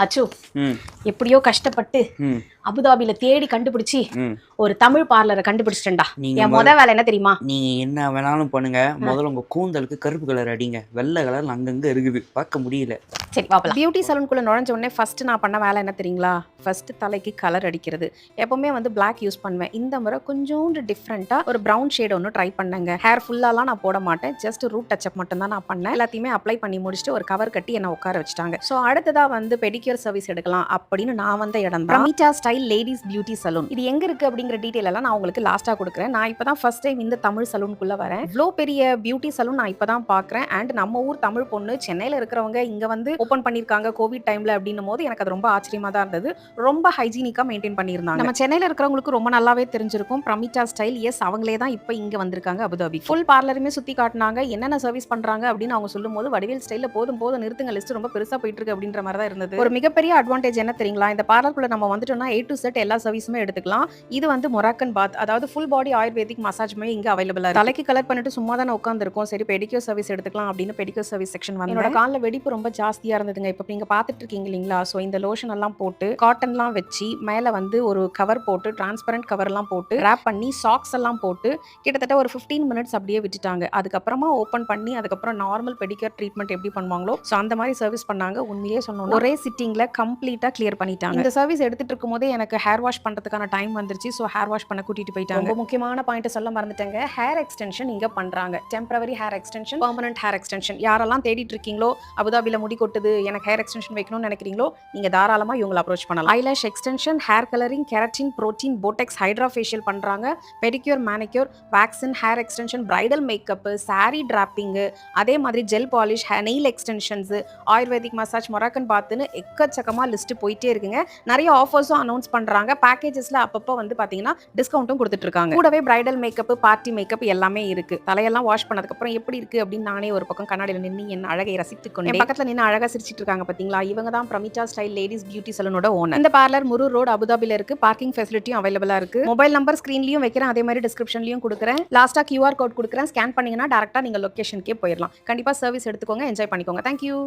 அச்சு ம் எப்படியோ கஷ்டப்பட்டு ம் அபுதாபில தேடி கண்டுபிடிச்சி ம் ஒரு தமிழ் பார்லரை கண்டுபிடிச்சிட்டேன்டா. நீங்க என் முத வேலை என்ன தெரியுமா? நீங்க என்ன வேணாலும் பண்ணுங்க. முதல்ல உங்க கூந்தலுக்கு கருப்பு கலர் அடிங்க. வெள்ளை கலர் அங்கங்க இருக்குது, பார்க்க முடியல. சரி பாப்பலாம். பியூட்டி சலூனுக்குள்ள நுழைஞ்ச உடனே ஃபர்ஸ்ட் நான் பண்ண வேலை என்ன தெரியுங்களா? ஃபர்ஸ்ட் தலைக்கு கலர் அடிக்கிறது. எப்பவுமே வந்து பிளாக் யூஸ் பண்ணுவேன். இந்த முறை கொஞ்சோண்டு டிஃப்ரெண்டா ஒரு ப்ரௌன் ஷேட் ஒன்று ட்ரை பண்ணேங்க. ஹேர் ஃபுல்லாலாம் நான் போட மாட்டேன், ஜஸ்ட் ரூட் டச்சப் மட்டும் தான் நான் பண்ணேன். எல்லாத்தையுமே அப்ளை பண்ணி முடிச்சுட்டு ஒரு கவர் கட்டி என்ன உட்கார வச்சுட்டாங்க. ஸோ அடுத்ததா வந்து பெடிக்யூர் சர்வீஸ் எடுக்கலாம் அப்படின்னு நான் வந்த இடம் தான் பிரமிட்டா ஸ்டைல் லேடிஸ் பியூட்டி சலூன். இது எங்க இருக்கு அப்படிங்கிற டீட்டெயில் எல்லாம் நான் உங்களுக்கு லாஸ்டா கொடுக்குறேன். நான் இப்பதான் ஃபர்ஸ்ட் டைம் இந்த தமிழ் சலூனுக்குள்ள வரேன். இவ்வளோ பெரிய பியூட்டி சலூன் நான் இப்பதான் பாக்குறேன். அண்ட் நம்ம ஊர் தமிழ் பொண்ணு சென்னையில இருக்கிறவங்க இங்க வந்து ஓப்பன் பண்ணிருக்காங்க கோவிட் டைம்ல அப்படின்னும் போது எனக்கு அது ரொம்ப ஆச்சரியமா தான் இருந்தது. ரொம்ப ஹைஜீனிக்கா மெயின்டைன் பண்ணியிருந்தாங்க. நம்ம சென்னையில இருக்கிறவங்களுக்கு ரொம்ப நல்லாவே தெரிஞ்சிருக்கும் பிரமிட்டா ஸ்டைல். எஸ், அவங்களே தான் இப்போ இங்க வந்திருக்காங்க அபுதாபி. ஃபுல் பார்லருமே சுத்தி காட்டினாங்க. என்னென்ன சர்வீஸ் பண்றாங்க அப்படின்னு அவங்க சொல்லும் போது வடிவேல் ஸ்டைல போதும் போதும் நிறுத்துங்க, லிஸ்ட் ரொம்ப பெருசா போயிட்டு இருக்கு அப்படின்ற மாதிரி தான் இருந்தது. ஒரு மிகப்பெரிய அட்வான்டேஜ் என்ன தெரியுங்களா? இந்த பார்லருக்குள்ள நம்ம வந்துட்டோம்னா A to Z எல்லா சர்வீஸுமே எடுத்துக்கலாம். இது வந்து மொராக்கன் பாத், அதாவது ஃபுல் பாடி ஆயுர்வேதிக் மசாஜ்மே இங்க அவைலபிளா இருக்கு. தலைக்கு கலர் பண்ணிட்டு சும்மா தான் உட்காந்துருக்கோம். சரி பெடிக்யூர் சர்வீஸ் எடுத்துக்கலாம் அப்படின்னு பெடிக்யூர் சர்வீஸ் செக்ஷன் வந்து என்னோட காலில் வெடிப்பு ரொம்ப ஜாஸ்தியா இருந்ததுங்க. இப்போ நீங்க பார்த்துட்டு இருக்கீங்க இல்லைங்களா? ஸோ இந்த லோஷன் எல்லாம் போட்டு காட்டன்லாம் வச்சு மேலே வந்து ஒரு கவர் போட்டு டிரான்ஸ்பரண்ட் கவர்லாம் போட்டு ரேப் பண்ணி சாக்ஸ் எல்லாம் போட்டு கிட்டத்தட்ட ஒரு 15 மினிட்ஸ் அப்படியே விட்டுட்டாங்க. அதுக்கப்புறமா ஓப்பன் பண்ணி அதுக்கப்புறம் நார்மல் பெடிக்யூர் ட்ரீட்மெண்ட் எப்படி பண்ணுவாங்களோ ஸோ அந்த மாதிரி சர்வீஸ் பண்ணாங்க. உண்மையிலேயே சொன்னோம் ஒரே சிட்டிங்ல கம்ப்ளீட்டா கிளியர் பண்ணிட்டாங்க. இந்த சர்வீஸ் எடுத்துட்டு இருக்கும் போதே எனக்கு ஹேர் வாஷ் பண்றதுக்கான டைம் வந்துருச்சு. ஸோ ஹேர் வாஷ் பண்ண கூட்டிட்டு போயிட்டாங்க. ரொம்ப முக்கியமான பாயிண்ட் சொல்ல மறந்துட்டாங்க. ஹேர் எக்ஸ்டென்ஷன் இங்க பண்றாங்க. Temporary hair extension, permanent hair extension. யாரெல்லாம் தேடிட்டு இருக்கீங்களோ அபுதாபில முடி கொட்டுது, எனக்கு ஹேர் எக்ஸ்டென்ஷன் வைக்கணும்னு நினைக்கிறீங்களோ நீங்க தாராளமா இவங்களை அப்ரோச் பண்ணலாம். Eyelash extension, hair colouring, keratin, protein, botox, hydra facial பண்றாங்க. Pedicure, manicure, waxing, hair extension, bridal makeup, sari draping, அதே மாதிரி gel polish, nail extensions, ayurvedic massage, moroccan பாத்துன்னு எக்கச்சக்கமா லிஸ்ட் போயிட்டே இருக்குங்க. நிறைய ஆஃபர்ஸும் அனௌன்ஸ் பண்றாங்க. பேக்கேஜஸ்ல அப்பப்போ வந்து பாத்தீங்கன்னா டிஸ்கவுண்ட்டும் கொடுத்துட்டு இருக்காங்க. கூடவே பிரைடல் மேக்கப், பார்ட்டி மேக்கப் எல்லாமே இருக்கு. தலையெல்லாம் வாஷ் பண்ணதுக்கு அப்புறம் எப்படி இருக்கு அப்படின்னு நானே ஒரு பக்கம் கண்ணாடியில் நின்று என் அழகை ரசித்துக் கொண்டேன். பக்கத்துல நின்று அழகா சிரிச்சிட்டு இருக்காங்க பாத்தீங்களா? இவங்க தான் பிரமிட்டா ஸ்டைல் லேடிஸ் பியூட்டி சலூனோட ஓனர். இந்த பார்லர் முரூர் ரோடு அபுதாபில இருக்கு. பார்க்கிங் ஃபெசிலிட்டியும் அவைலபிளா இருக்கு. மொபைல் நம்பர் ஸ்கிரீன்லயும் வைக்கிறேன், அதே மாதிரி டிஸ்கிரிப்ஷன்லயும் கொடுக்குறேன். லாஸ்டா QR கோட் கொடுக்குறேன். ஸ்கேன் பண்ணீங்கன்னா டேரக்டா நீங்க லொகேஷனுக்கே போயிடலாம். கண்டிப்பா சர்வீஸ் எடுத்துக்கோங்க, என்ஜாய் பண்ணிக்கோங்க. தேங்க்யூ.